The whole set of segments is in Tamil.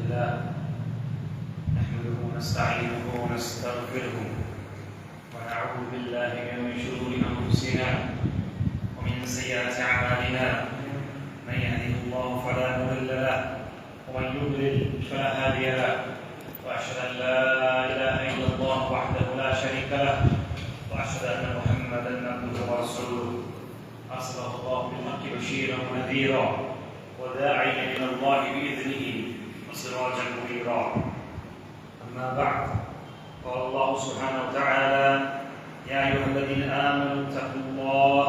لله نحمده ونستعينه ونستغفره ونعوذ بالله من شرور أنفسنا ومن سيئات أعمالنا من يهده الله فلا مضل له ومن يضلل فلا هادي له وأشهد أن لا إله إلا الله وحده لا شريك له وأشهد أن محمدا عبده ورسوله أرسله الله بالحق بشيرا ونذيرا وداعيا إلى الله بإذنه وسراجا منيرا أما بعد قال الله سبحانه وتعالى يا أيها الذين آمنوا اتقوا الله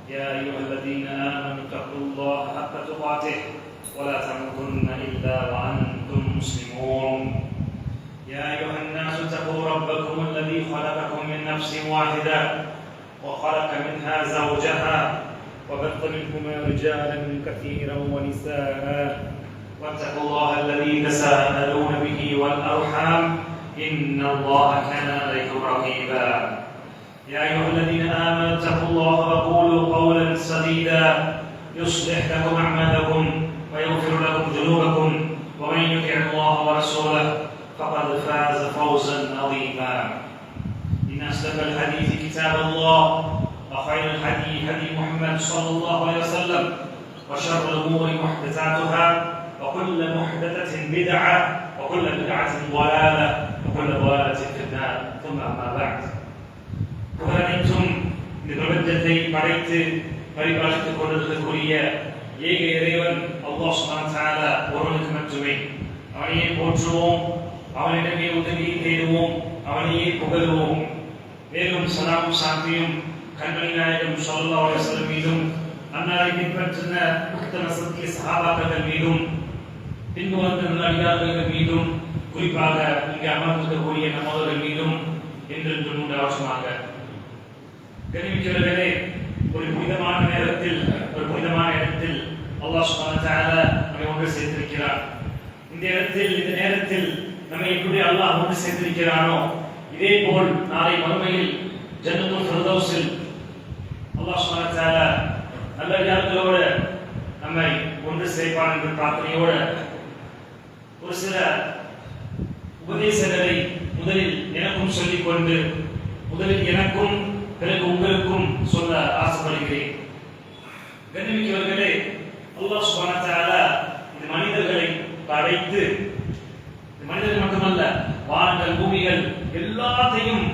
يا أيها الذين آمنوا اتقوا الله حق تقاته ولا تموتن إلا وأنتم مسلمون يا أيها الناس اتقوا ربكم الذي خلقكم من نفس واحدة وخلق منها زوجها وبث منهما رجالا كثيرا ونساء واتقوا الله الذي تساءلون به والأرحام إن الله كان عليكم رقيبا يا أيها الذين آمنوا اتقوا الله وقولوا قولا سديدا يصلح لكم أعمالكم ويغفر لكم ذنوبكم ومن يطع الله ورسوله فقد فاز فوزا عظيما إن أصدق الحديث كتاب الله وخير الهدي هدي محمد صلى الله عليه وسلم وشر الأمور محدثاتها وكل محدثة بدعة وكل بدعة ضلالة وكل ضلالة في النار ثم أما بعد புகழனைத்தும் இந்த பிரபஞ்சத்தை படைத்து பரிபாலித்துக் கொண்டிருக்கக்கூடிய ஏக இறைவன் அல்லாஹ் சுப்ஹானஹு வ தஆலா ஒருவனுக்கு மட்டுமே அவனையே போற்றுவோம் அவனிடமே உதவியை தேடுவோம் அவனையே புகழுவோம் மேலும் சலாமும் சாந்தியும் கண்மணி நாயகம் ஸல்லல்லாஹு அலைஹி வஸல்லம் மீதும் அன்னாரை பின்பற்றின உத்தம சத்திய சஹாபாக்கள் மீதும் பின்பு வந்த நல்லடியார்கள் மீதும் குறிப்பாக இங்கு அமர்ந்திருக்கக்கூடிய நம்மவர்கள் மீதும் என்றென்றும் உண்டாவதாக. கண்ணியமிக்கவர்களே, ஒரு புனிதமான நேரத்தில் ஒரு புனிதமான இடத்தில் அல்லாஹ் சுப்ஹானஹு வ தஆலா நம்மை ஒன்று சேர்த்திருக்கிறார். இந்த நேரத்தில் நம்மை எப்படி அல்லாஹ் ஒன்று சேர்த்திருக்கிறானோ இதே போல் நாளை மறுமையில் ஜன்னத்துல் ஃபிர்தௌஸில் அல்லாஹ் சுப்ஹானஹு வ தஆலா நல்லடியார்களோடு நம்மை ஒன்று சேர்ப்பான் என்ற பிரார்த்தனையோடு ஒரு சில உபதேசங்களை முதலில் எனக்கும் சொல்லிக்கொண்டு முதலில் எனக்கும் பிறகு உங்களுக்கும் சொல்ல ஆசைப்படுகிறேன். கண்ணியமிக்கவர்களே, அல்லாஹ் சுப்ஹானஹு வ தஆலா இந்த மனிதர்களை படைத்து மனிதர்கள் மட்டுமல்ல வானங்கள் பூமிகள் எல்லாத்தையும்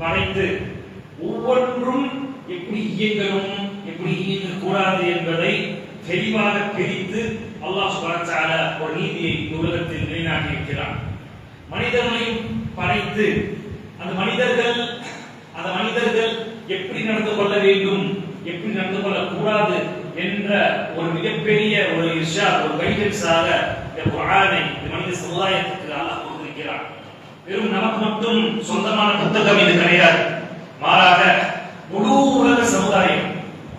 படைத்து ஒவ்வொன்றும் எப்படி இயங்கணும் எப்படி இயங்கக்கூடாது என்பதை தெளிவாக பிரித்து அல்லாஹ் சுப்ஹானஹு வ தஆலா ஒரு நீதியை உலகத்தில் நிலைநாட்டி இருக்கிறார். மனிதர்களையும் படைத்து அந்த மனிதர்கள் எப்படி நடந்து கொள்ள வேண்டும் எப்படி நடந்து கொள்ளக்கூடாது என்ற ஒரு மிகப்பெரிய ஒரு இர்ஷாத் ஒரு கைடன்ஸாக இந்த குர்ஆனை இந்த மனித சமுதாயத்துக்கு அல்லாஹ் கொடுத்திருக்கிறார். வெறும் நமக்கு மட்டும் சொந்தமான புத்தகம் இது கிடையாது. மாறாக முழு உலக சமுதாயம்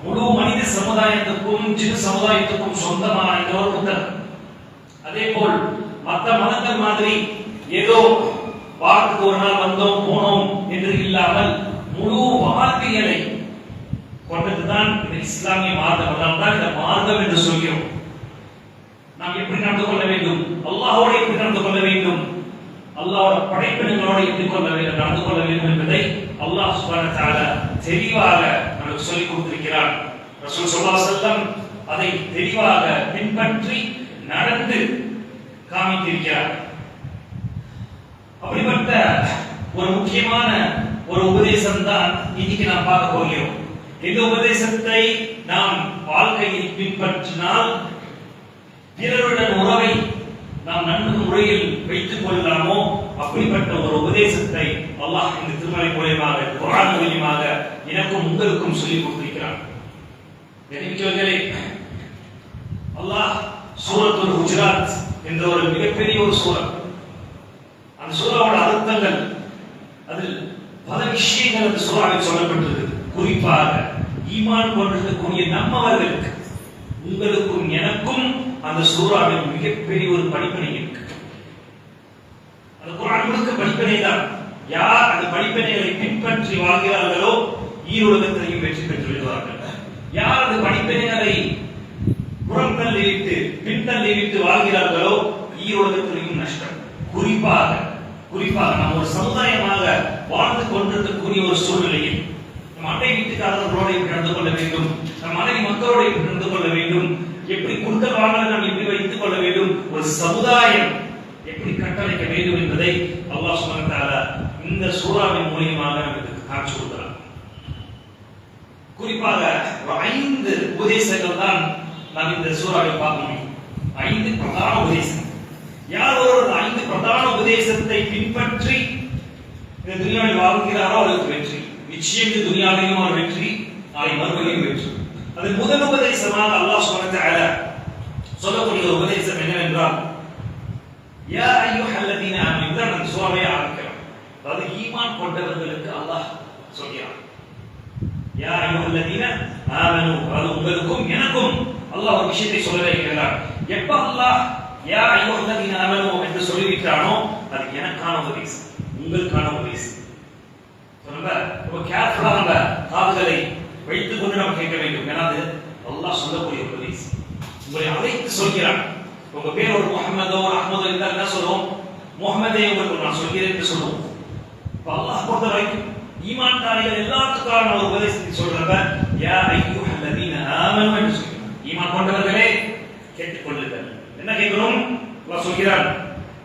முழு மனித சமுதாயத்துக்கும் ஜின் சமுதாயத்துக்கும் சொந்தமான இந்த ஒரு புத்தகம். அதே போல் மற்ற மதங்கள் மாதிரி ஏதோ வாரத்துக்கு ஒரு நாள் வந்தோம் போனோம் என்று இல்லாமல் முழு வாழ்க்கையை கொண்டதுதான் இந்த இஸ்லாமிய மார்க்கம். அதனால்தான் இந்த மார்க்கம் என்று சொல்கிறோம். நாம் எப்படி நடந்து கொள்ள வேண்டும், அல்லாஹ்வோடு எப்படி நடந்து கொள்ள வேண்டும், அல்லாஹ்வோட படைப்பினங்களோடு எப்படி நடந்து கொள்ள வேண்டும் என்பதை அல்லாஹ் சுப்ஹானஹு வ தஆலா தெளிவாக நமக்கு சொல்லிக் கொடுத்திருக்கிறார். ரசூல் ஸல்லல்லாஹு அலைஹி வஸல்லம் அதை தெளிவாக பின்பற்றி நடந்து காமித்திருக்கிறார். அப்படிப்பட்ட ஒரு முக்கியமான ஒரு உபதேசம் தான் இன்னைக்கு நாம் பார்க்க போகிறோம். இந்த உபதேசத்தை நாம் வாழ்க்கையில் பின்பற்றினால் பிறருடன் உறவை நாம் நன்கு முறையில் வைத்துக் கொள்ளலாமோ அப்படிப்பட்ட ஒரு உபதேசத்தை அல்லாஹ் இந்த திருமறை மூலமாக குர்ஆன் மூலமாக எனக்கும் உங்களுக்கும் சொல்லிக் கொடுத்திருக்கிறார். கண்ணியமிக்கவர்களே, அல்லாஹ் சூரத்துல் ஹுஜராத் என்ற ஒரு மிகப்பெரிய ஒரு சூரத், அந்த சூராவோட அர்த்தங்கள் அதில் பல விஷயங்கள் அந்த சூராவில் சொல்லப்பட்டிருக்கு. குறிப்பாக ஈமான் கொண்டிருக்கக்கூடிய நம்மவர்களுக்கு உங்களுக்கும் எனக்கும் அந்த சூராவில் மிகப்பெரிய ஒரு படிப்பினை இருக்கு. அந்த குர்ஆன் முழுக்க படிப்பினை தான். யார் அந்த படிப்பினைகளை பின்பற்றி வாழ்கிறார்களோ ஈருலகத்தையும் வெற்றி பெற்று விடுவார்கள். யார் அந்த படிப்பினைகளை புறந்தள்ளிவிட்டு பின்தள்ளிவிட்டு வாழ்கிறார்களோ ஈருலகத்தில் குறிப்பாக நாம் ஒரு சமுதாயமாக வாழ்ந்து கொண்டிருக்கக்கூடிய ஒரு சூழ்நிலையில் நம் அண்டை வீட்டுக்காரர்களோடு எப்படி நடந்து கொள்ள வேண்டும், நம் மனைவி மக்களோடு எப்படி நடந்து கொள்ள வேண்டும், எப்படி குடுக்க வாங்கலை நாம் எப்படி வைத்துக் கொள்ள வேண்டும், ஒரு சமுதாயம் எப்படி கட்டளைக்க வேண்டும் என்பதை அல்லாஹ் சுப்ஹானஹு வ தஆலா இந்த சூராவின் மூலமாக நமக்கு காட்சி கொடுக்கிறார். குறிப்பாக 5 உபதேசங்கள் தான் நாம் இந்த சூராவில் பார்க்க முடியும். 5 பிரதான உபதேசம். யார் ஒரு 5 பிரதான உபதேசத்தை பின்பற்றி இந்த துனியாவில் வாழ்கிறாரோ அவருக்கு வெற்றி. நிச்சயம் இந்த துனியாவிலும் அவர் வெற்றி, நாளை மறுமையிலும் வெற்றி. அது முதல் உபதேசமாக அல்லாஹ் சுப்ஹானஹு வ தஆலா சொல்லக்கூடிய உபதேசம் என்னவென்றால், யா அய்யுஹல்லதீன ஆமனு, இந்த சூராவை ஆரம்பிக்கிறோம். அதாவது ஈமான் கொண்டவர்களுக்கு அல்லாஹ் சொல்கிறார். யா அய்யுஹல்லதீன ஆமனு, அது உங்களுக்கும் எனக்கும் அல்லாஹ் ஒரு விஷயத்தை சொல்லவே இருக்கிறார். எப்ப அல்லாஹ் யா அய்யுஹல்லதீன ஆமனு என்று சொல்லிவிட்டானோ அது எனக்கான உபதேசம், உங்களுக்கான உபதேசம். ரொம்ப கேர்ஃபுல்லா நம்ம காதுகளை வைத்துக் கொண்டு நம்ம கேட்க வேண்டும். ஏன்னா அது அல்லாஹ் சொல்லக்கூடிய உபதேசம். உங்களை அழைத்து சொல்கிறான். உங்க பேர் ஒரு முஹம்மதோ ஒரு அஹ்மதோ இருந்தால் என்ன சொல்லுவோம்? முஹம்மதே உங்களுக்கு நான் சொல்கிறேன் என்று சொல்லுவோம். இப்ப அல்லாஹ் பொறுத்த வரைக்கும் ஈமான்தாரிகள் எல்லாத்துக்கான ஒரு உபதேசத்தை சொல்றப்ப யா அய்யுஹல்லதீன ஆமனு என்று சொல்கிறான். ஈமான் கொண்டவர்களே கேட்டுக்கொள்ளுங்கள். என்ன கேட்கிறோம்? அல்லாஹ் சொல்கிறான்,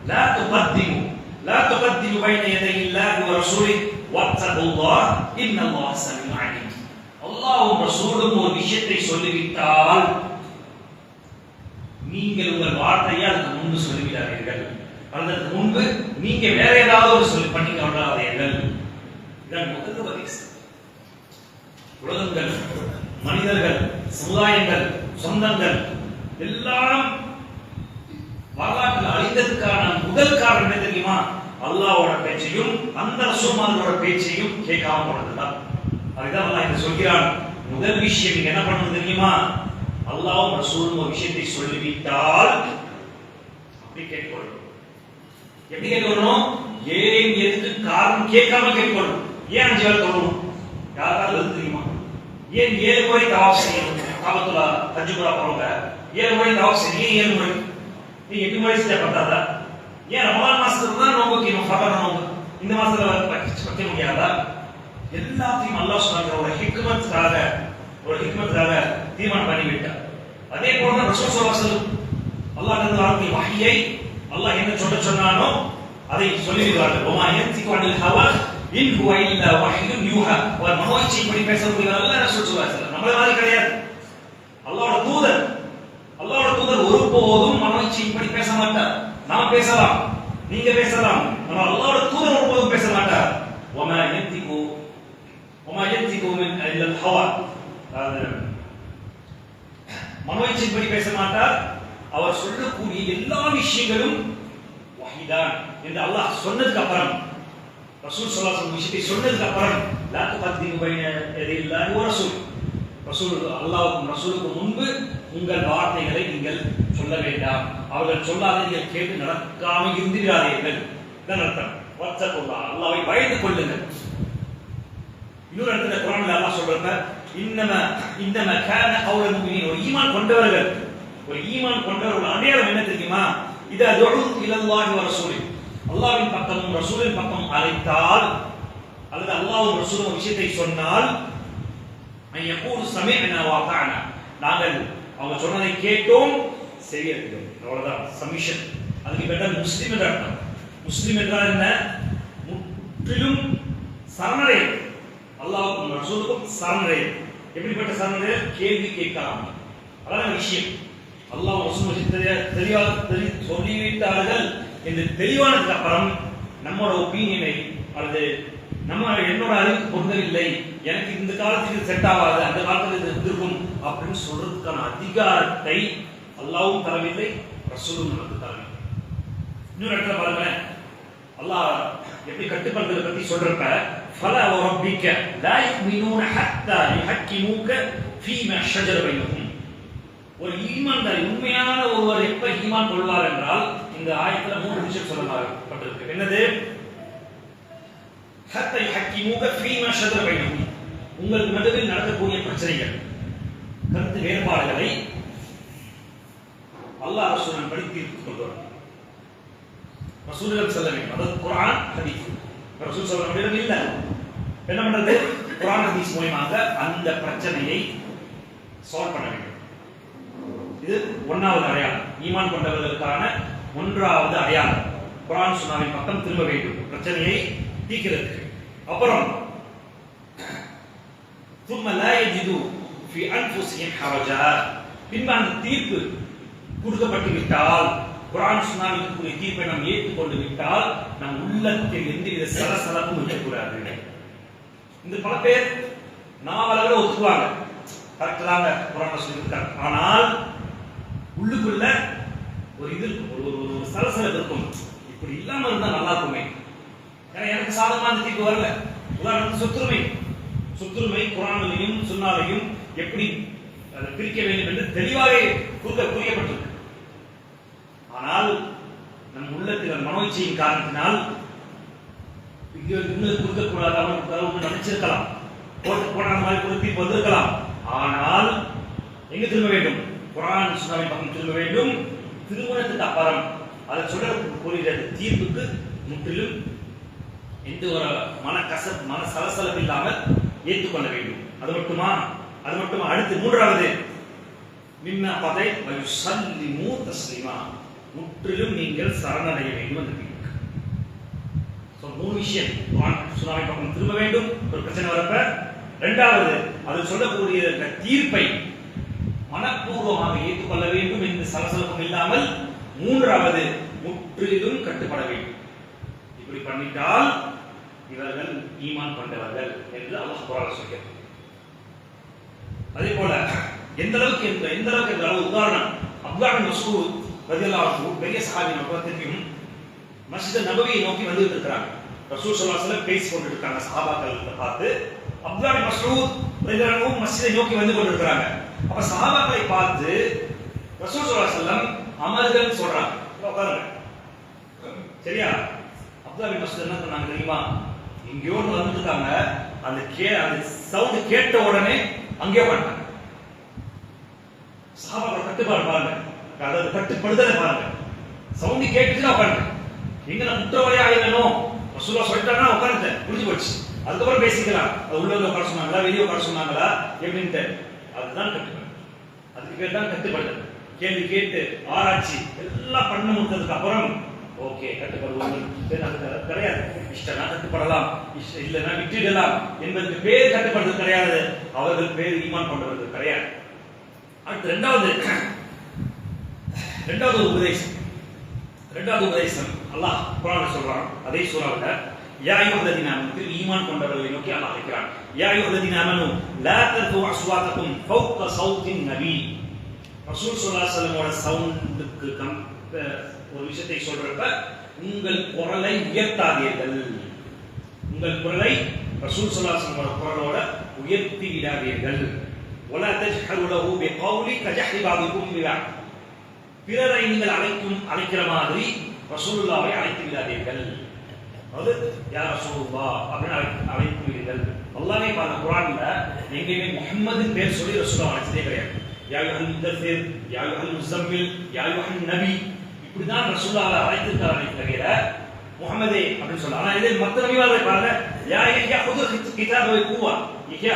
லா துகத்திமு பைன யதையில்லாஹி வ ரசூலிஹி வத்தகுல்லாஹ் இன்னல்லாஹ ஸமீஉன் அலீம். அல்லாஹ்வும் ரசூலும் ஒரு விஷயத்தை சொல்லிவிட்டால் நீங்கள் உங்கள் வார்த்தையை அதுக்கு முன்பு சொல்லிவிடாதீர்கள். அதற்கு முன்பு நீங்க வேற ஏதாவது ஒரு சொல்லி பண்ணி கொள்ளாதீர்கள். இதன் முதல் உபதேசம். உலகங்கள், மனிதர்கள், சமுதாயங்கள், சொந்தங்கள் எல்லாம் வரலாற்றில் அழிந்ததுக்கான முதல் காரணம் என்ன தெரியுமா? அல்லாஹ்வோட பேச்சையும் அந்த ரசூலுல்லாஹோட பேச்சையும் கேட்காம போனதுதான். அதுதான் அல்லாஹ் இங்க சொல்கிறான். முதல் விஷயம் நீங்க என்ன பண்ணணும் தெரியுமா? அல்லாஹ்வும் ரசூலும் ஒரு விஷயத்தை சொல்லிவிட்டால் அப்படி கேட்கணும். எப்படி கேட்கணும்? ஏன் எதுக்கு காரணம் கேட்காம கேட்கணும். ஏன் 5 வேளை தொழணும்? யாராவது தெரியுமா? ஏன் 7 முறை தவாஃப் செய்யணும்? காபத்துல்லா ஹஜ்ஜுரா போறவங்க 7 முறை தவாஃப் செய்யணும். 7 முறை நீ 8 முறை செஞ்சா பத்தாதா? ஏன் ரமலான் மாசத்துல தான் நோன்பு வைக்கணும்? ஃபர்தா நோன்பு இந்த மாசத்துல வைக்க முடியாதா? எல்லாத்தையும் அல்லாஹ் சுப்ஹானஹு ஒரு ஹிக்மத்துக்காக தீர்மானம் பண்ணிவிட்டார். அதே போல ரசூல் ஸல்லல்லாஹு அலைஹி வஸல்லம் அல்லாஹ் தந்த வார்த்தை வஹியை அல்லாஹ் என்ன சொன்னானோ அதை சொல்லிவிடுவார்கள். வமா யன்திகு அனில் ஹவா இன் ஹுவ இல்லா வஹ்யுன் யூஹா. அவர் மனோயிச்சை இப்படி பேசக்கூடியவர் அல்ல ரசூல் ஸல்லல்லாஹு அலைஹி வஸல்லம். நம்மள மாதிரி கிடையாது. அல்லாஹ்வோட தூதர் ஒருபோதும் மனோயிச்சை இப்படி பேச மாட்டார். நாம் பேசலாம், நீங்க பேசலாம், ஆனால் அல்லாஹ்வோட தூதர் ஒருபோதும் பேச மாட்டார். வமா யன்திகு மின் இல்லல் ஹவா, மனோயிச்சைப்படி பேச மாட்டார். அவர் சொல்லக்கூடிய எல்லா விஷயங்களும் வஹீதான் என்று அல்லாஹ் சொன்னதுக்கு அப்புறம், ரசூல் ஸல்லல்லாஹு அலைஹி வஸல்லம் விஷயத்தை சொன்னதுக்கு அப்புறம், லா துகத்திமு பைன யதையில்லாஹி வ ரசூல், அல்லாஹ்வுக்கும் ரசூலுக்கும் முன்பு உங்கள் வார்த்தைகளை நீங்கள் சொல்ல வேண்டாம். அவர்கள் சொல்லாத நீங்கள் கேட்டு நடக்காமல் இருந்திராதீர்கள். இதான் அர்த்தம். வத்தகுல்லாஹ், அல்லாஹ்வை பயந்து கொள்ளுங்கள். இன்னொரு இடத்துல குர்ஆன்ல அல்லாஹ் சொல்றப்ப இன்னமா கான கௌலல் முஃமினீன், ஒரு ஈமான் கொண்டவர்கள் அடையாளம் என்ன தெரியுமா? இதா துஉ இலல்லாஹி வ ரசூலி, அல்லாஹ்வின் பக்கமும் ரசூலின் பக்கம் அழைத்தால் அல்லது அல்லாஹ்வும் ரசூலும் விஷயத்தை சொன்னால், ஐயகூல் சமிஅனா வ அதானா, நாங்கள் அவங்க சொன்னதை கேட்டோம் செய்யறோம். அவ்வளவுதான் சப்மிஷன். அதுக்கு பெட்டர் முஸ்லிம் என்ற அர்த்தம். முஸ்லிம் என்றால் என்ன? முற்றிலும் சரணடை, அல்லாஹ்வுக்கும் ரசூலுக்கும் சரணடை. எப்படிப்பட்ட சரணடை? கேள்வி கேட்காம. அதான் விஷயம். அல்லாஹ் ரசூல் சொல்லிவிட்டார்கள் என்று தெளிவானதுக்கு அப்புறம் நம்மளோட ஒப்பீனியனை அல்லது என்னோட அறிவுக்கு பொருந்தவில்லை, எனக்கு இந்த காலத்துக்கு செட் ஆகாது, அந்த காலத்தில் இது இருக்கும் அப்படின்னு சொல்றதுக்கான அதிகாரத்தை அல்லாஹ்வும் தரவில்லை, ரசூலும் நமக்கு தரவில்லை. இன்னொரு இடத்துல பாருங்க, அல்லாஹ் எப்படி கட்டுப்படுத்துறதை பத்தி சொல்றப்ப, ஃபலா வரப்பிக லா யுமினூன ஹத்தா யுஹக்கிமூக ஃபீமா ஷஜர பைனஹும். ஒரு ஈமான்தாரி, உண்மையான ஒருவர் எப்ப ஈமான் கொள்வார் என்றால், இந்த ஆயத்துல 3 விஷயம் சொல்லப்பட்டிருக்கு. என்னது? ஹத்தா யுஹக்கிமூக ஃபீமா ஷஜர பைனஹும், உங்களுக்கு நடுவில் நடக்கக்கூடிய பிரச்சனைகள், கருத்து வேறுபாடுகளை அல்லாஹ் ரசூலுடன் படி தீர்த்து கொள்வார். ரசூலுல்லாஹி சொல்ல வேண்டும். அதாவது குர்ஆன் ஹதீஸ். ரசூல் சொல்ல முடியாது இல்ல. என்ன பண்றது? குர்ஆன் ஹதீஸ் மூலமாக அந்த பிரச்சனையை சால்வ் பண்ண வேண்டும். இது ஒன்றாவது அடையாளம். ஈமான் கொண்டவர்களுக்கான ஒன்றாவது அடையாளம். குர்ஆன் சுன்னாவின் பக்கம் திரும்ப வேண்டும் பிரச்சனையை தீர்க்கிறதுக்கு. அப்புறம் ثم لا يجدوا في انفسهم حرجا. பின்பு அந்த தீர்ப்பு கொடுக்கப்பட்டு விட்டால், குர்ஆன் சுன்னாவின் தீர்ப்பை நாம் ஏற்றுக்கொண்டு விட்டால், நம் உள்ளத்தில் எந்தவித சலசலப்பும் இருக்கக்கூடாது. இந்த பல பேர் நாவலங்களை ஒத்துக்குவாங்க, கரெக்ட் தாங்க குர்ஆன் சொல்லியிருக்காங்க. ஆனால் உள்ளுக்குள்ள ஒரு இது ஒரு சலசலப்பு இருக்கும். இப்படி இல்லாம இருந்தா நல்லா இருக்குமே, ஏன்னா எனக்கு சாதகமான தீர்ப்பு வரல. உதாரணத்துக்கு சொத்துரிமை குர்ஆனிலும் சுன்னாவிலும் எப்படி அதை பிரிக்க வேண்டும் என்று தெளிவாக புரியப்பட்டிருக்கு. ஆனால் நம் உள்ளத்தில் மனோச்சையின் காரணத்தினால் இன்னும் கொடுக்கக்கூடாது அவனுக்கு நினைச்சிருக்கலாம், போன மாதிரி கொடுத்து வந்திருக்கலாம். ஆனால் எங்க திரும்ப வேண்டும்? குர்ஆன் சுன்னாவின் பக்கம் திரும்ப வேண்டும். திருமணத்துக்கு அப்புறம் அதை சொல்லக்கூடிய தீர்ப்புக்கு முற்றிலும் எந்த ஒரு மன சலசலப்பு இல்லாமல் ஏற்றுக்கொள்ள வேண்டும். அது மட்டுமா? அடுத்து மூன்றாவது மின்ன பதை வயுசல்லிமு தஸ்லீமா, முற்றிலும் நீங்கள் சரணடைய வேண்டும் என்று இருக்கு. சோ மூணு விஷயம். குர்ஆன் சுன்னாவின் பக்கம் திரும்ப வேண்டும் ஒரு பிரச்சனை வரப்ப. இரண்டாவது, அது சொல்லக்கூடிய தீர்ப்பை மனப்பூர்வமாக ஏற்றுக்கொள்ள வேண்டும் என்று சலசலப்பும் இல்லாமல். மூன்றாவது, முற்றிலும் கட்டுப்பட வேண்டும். இப்படி பண்ணிட்டால் இவர்கள் ஈமான் கொண்டவர்கள் என்று அல்லாஹ் குர்ஆனில் சொல்கிறார். அதே போல எந்த அளவுக்கு உதாரணம், அப்துல்லாஹ் பின் மஸ்ஊத் ரலியல்லாஹு அன்ஹு பெரிய சஹாபி, நமக்கு தெரியும். மஸ்ஜித் நபவியை நோக்கி வந்துட்டு இருக்காங்க. ரசூல் ஸல்லல்லாஹு அலைஹி வஸல்லம் பேசி கொண்டு இருக்காங்க. சஹாபாக்கள் பார்த்து அப்துல்லாஹ் பின் மஸ்ஊத் ரலியல்லாஹு அன்ஹு மஸ்ஜிதை நோக்கி வந்து கொண்டு இருக்காங்க. அப்ப சஹாபாக்களை பார்த்து ரசூல் ஸல்லல்லாஹு அலைஹி வஸல்லம் அமர்கள் சொல்றாங்க, உட்காருங்க. சரியா? அப்துல்லாஹ் பின் மஸ்ஊத் என்ன சொன்னாங்க தெரியுமா? இங்கேயோ வந்துட்டு இருக்காங்க, அந்த சவுண்ட் கேட்ட உடனே அங்கே உட்கார்ந்தாங்க. சஹாபாக்கள் கட்டுப்பாடு பாருங்க, அதாவது கட்டுப்படுதலை பாருங்க. சவுண்ட் கேட்டுட்டு உட்கார்ந்தாங்க. எங்க நான் முற்றவரையா ஆயிடணும், ரசூலுல்லாஹ் சொல்லிட்டாங்கன்னா உட்கார்ந்துட்டேன், புரிஞ்சு போச்சு. அதுக்கப்புறம் பேசிக்கலாம். அது உள்ள உட்கார சொன்னாங்களா, வெளியே உட்கார சொன்னாங்களா எப்படின்ட்டு, அதுதான் கட்டுப்பாடு. அதுக்கு பேர் தான் கட்டுப்படுதல். கேள்வி கேட்டு ஆராய்ச்சி எல்லாம் பண்ண முடிஞ்சதுக்கு அப்புறம் ஓகே கட்டுப்படுவது கிடையாது. இஷ்டம்னா கட்டுப்படலாம், இல்லைன்னா விட்டுடலாம் என்பதற்கு பேர் கட்டுப்படுறது கிடையாது. அவர்கள் பேர் ஈமான் கொண்டவர்கள் கிடையாது. அடுத்து இரண்டாவது உபதேசம் அல்லாஹ் குர்ஆனில் சொல்றான். அதே சூராவுல யா அய்யுஹல்லதீன ஆமனு, ஈமான் கொண்டவர்களை நோக்கி அல்லாஹ் அழைக்கிறான். யா அய்யுஹல்லதீன ஆமனு லா தர்ஃபுஉ அஸ்வாத்தகும் ஃபௌக ஸௌத்தின் நபி. ரசூல் ஸல்லல்லாஹு அலைஹி வஸல்லம் சவுண்டுக்கு ஒரு விஷயத்தை சொல்றப்ப உங்கள் குரலை உயர்த்தாதீர்கள். உங்கள் குரலை ரசூல் ஸல்லல்லாஹு அலைஹி வஸல்லம் குரலோட உயர்த்தி விடாதீர்கள். வலா தஜ்ஹரு லஹு பிகௌலி கஜஹ்ரி பாதிக்கும் பிபஅத். பிறரை நீங்கள் அழைக்கிற மாதிரி ரசூலுல்லாஹ்வை அழைத்து விடாதீர்கள். அது யா ரசூலுல்லாஹ் அப்படின்னு அழைத்து விடுங்கள். அல்லாஹ்வே பாருங்க குர்ஆன்ல எங்கேயுமே முஹம்மதின் பேர் சொல்லி ரசூலுல்லாஹ் அழைச்சதே கிடையாது. யா அய்யுஹல் முத்தஸிர், யா அய்யுஹல் முஸம்மில், யா அய்யுஹன் நபி, இப்படிதான் ரசூலுல்லாஹ் அழைத்திருக்கிறாரே தவிர முஹம்மதே அப்படின்னு சொல்ல. ஆனா இதே மத்த நபிமார்களை பாருங்க, யா யஹ்யா ஹுது கிதாபை குவா, யஹ்யா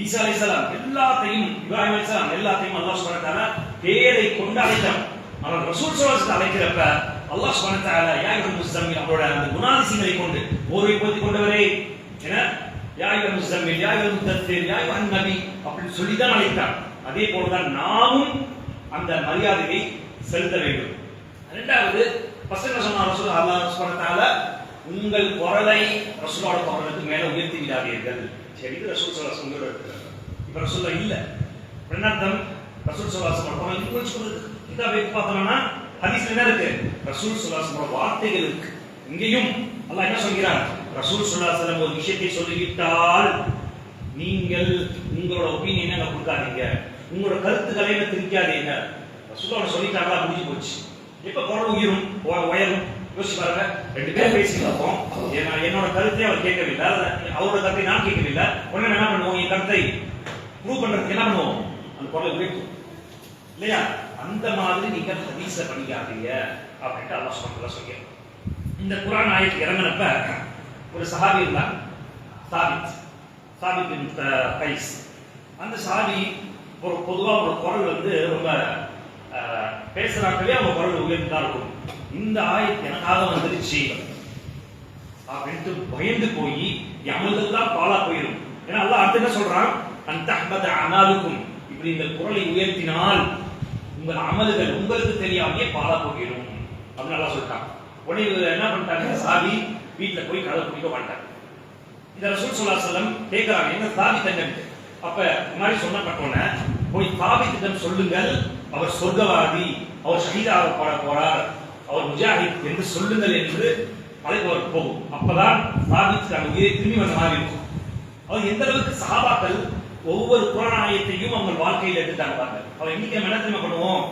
ஈசா அலைஹிஸ்ஸலாம் எல்லாத்தையும், இப்ராஹிம் அலைஹிஸ்ஸலாம் எல்லாத்தையும் அல்லாஹ் சுப்ஹானஹு வ தஆலா பேரை கொண்டு அழைத்தார். ஆனால் ரசூல் ஸல்லல்லாஹு அலைஹி அழைக்கிறப்ப அல்லாஹ் சுப்ஹானஹு வ தஆலா யா அய்யுஹல் முஸம்மில் அவரோட அந்த குணாதிசயங்களை கொண்டு போர்வை போத்தி கொண்டவரே என யா அய்யுஹல் முஸம்மில், யா அய்யுஹல் முத்தஸிர், யா அய்யுஹன் நபி அப்படி சொல்லி தான் அழைத்தார். அதே போலதான் நாமும் அந்த மரியாதையை செலுத்த வேண்டும். இரண்டாவது பசங்க சொன்ன ரசூல் அல்லாஹ் சுப்ஹானஹு வ தஆலா உங்கள் குரலை ரசூலோட குரலுக்கு மேல உயர்த்தி விடாதீர்கள். சரி, இது ரசூல் ஸல்லல்லாஹு அலைஹி வஸல்லம். இப்ப ரசூலுல்லாஹ் இல்ல, என்னர்த்தம்? ரசூல் ஸல்லல்லாஹு அலைஹி வஸல்லம் குர்ஆன் இன்க்ளூட் பண்ணுது. கிதாபை பார்த்தோம்னா ஹதீஸ்ல என்ன இருக்கு? ரசூல் ஸல்லல்லாஹு அலைஹி வஸல்லம் வார்த்தைகள் இருக்கு. இங்கேயும் அல்லாஹ் என்ன சொல்கிறார்? ரசூல் ஸல்லல்லாஹு அலைஹி வஸல்லம் ஒரு விஷயத்தை சொல்லிவிட்டால் நீங்கள் உங்களோட ஒப்பீனியனை அங்க கொடுக்காதீங்க, உங்களோட கருத்துக்களை திரிக்காதீங்க. ரசூலுல்லாஹ் சொல்லிட்டாங்களா, முடிஞ்சு போச்சு. எப்ப குரல் உயரும் யோசிச்சு பாருங்க. ரெண்டு பேரும் பேசிக்கிறோம், என்னோட கருத்தை அவர் கேட்கவில்லை, அவரோட கருத்தை நான் கேட்கவில்லை. உடனே என்ன பண்ணுவோம்? என் கருத்தை ப்ரூவ் பண்றதுக்கு என்ன பண்ணுவோம்? அந்த குரலை உயர்த்தும் இல்லையா? அந்த மாதிரி நீங்கள் ஹதீஸை படிக்காதீங்க அப்படின்ட்டு அல்லாஹ் சுப்ஹானஹு வ தஆலா சொல்கிறார். இந்த குர்ஆன் ஆயத்து இறங்கினப்ப ஒரு சஹாபி இருந்தார், சாபித் பின் கைஸ். அந்த சஹாபி ஒரு பொதுவாக ஒரு குரல் வந்து ரொம்ப பேசுறாக்கவே அவங்க குரல் உயர்ந்தா இருக்கும். இந்த ஆயத்து எனக்காக வந்துருச்சு அப்படின்ட்டு பயந்து போய் அமல்கள் தான் பாலா போயிடும். ஏன்னா அல்லாஹ் அடுத்து என்ன சொல்றான், அந்த அமலுக்கும், இப்படி இந்த குரலை உயர்த்தினால் உங்கள் அமல்கள் உங்களுக்கு தெரியாமையே பாலா போயிடும் அப்படின்னு நல்லா சொல்லிட்டான். உடனே என்ன பண்ணிட்டாங்க, சாபி வீட்டுல போய் கதை பிடிக்க மாட்டாங்க. இந்த ரசூல் ஸல்லல்லாஹு அலைஹி வஸல்லம் கேட்கிறாங்க, என்ன சாபி தங்கன்னு. அப்ப முன்னாடி சொன்னப்பட்டோன்னே போய் சாபித்திடம் சொல்லுங்கள், அவர் சொர்க்கவாதி, அவர் ஷஹீதாக போறார், அவர் முஜாஹித் என்று சொல்லுங்கள் என்று அழைப்பவர் போகும். அப்பதான் சாபித் தன் உயிரை திரும்பி வந்த மாதிரி இருக்கும். அவர் எந்த அளவுக்கு சஹாபாக்கள் ஒவ்வொரு குர்ஆன் ஆயத்தையும் அவங்க வாழ்க்கையில் எடுத்துட்டாங்க பாருங்க. அவர் இன்னைக்கு என்ன தெரியுமா பண்ணுவோம்,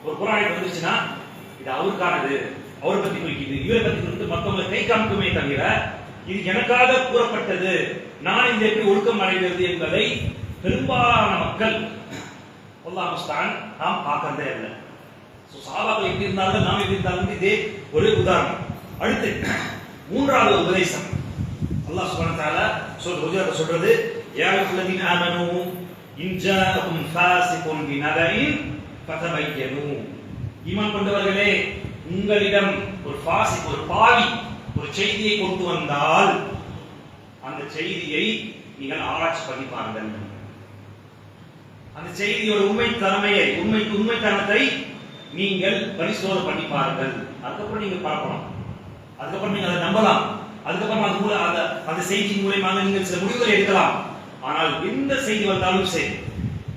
ஒரு குர்ஆன் ஆயத்து வந்துச்சுன்னா இது அவருக்கானது, அவரை பத்தி குறிக்குது, இவரை பத்தி குறித்து மற்றவங்களை கை காமிக்குமே தவிர இது எனக்காக கூறப்பட்டது, நான் இந்த எப்படி ஒழுக்கம் அடைகிறது என்பதை பெரும்பாலான மக்கள் அல்லாஹ் முஸ்தஆன் நாம் பார்க்கறதே இல்லை. சஹாபாக்கள் எப்படி இருந்தாலும் நாம் எப்படி இருந்தாலும் இதே ஒரு உதாரணம். அடுத்து மூன்றாவது உபதேசம் அல்லாஹ் சுப்ஹானஹு வ தஆலா சூரா சொல்றது, யா அய்யுஹல்லதீன ஆமனூ இன் ஜாஅகும் ஃபாஸிகுன் பினபஇன் ஃபதபையனூ. ஈமான் கொண்டவர்களே, உங்களிடம் ஒரு ஃபாஸிக், ஒரு பாவி ஒரு செய்தியை கொண்டு வந்தால் அந்த செய்தியை நீங்கள் ஆராய்ச்சி பண்ணி பாருங்கள். அந்த செய்தியோட உண்மைத்தனத்தை நீங்கள் பரிசோதனை பண்ணி பாருங்கள். அதுக்கப்புறம் நீங்க பார்க்கலாம், அதுக்கப்புறம் நீங்க அதை நம்பலாம், அதுக்கப்புறம் அந்த செய்தி மூலமாக நீங்கள் சில முடிவுகளை எடுக்கலாம். ஆனால் எந்த செய்தி வந்தாலும் சரி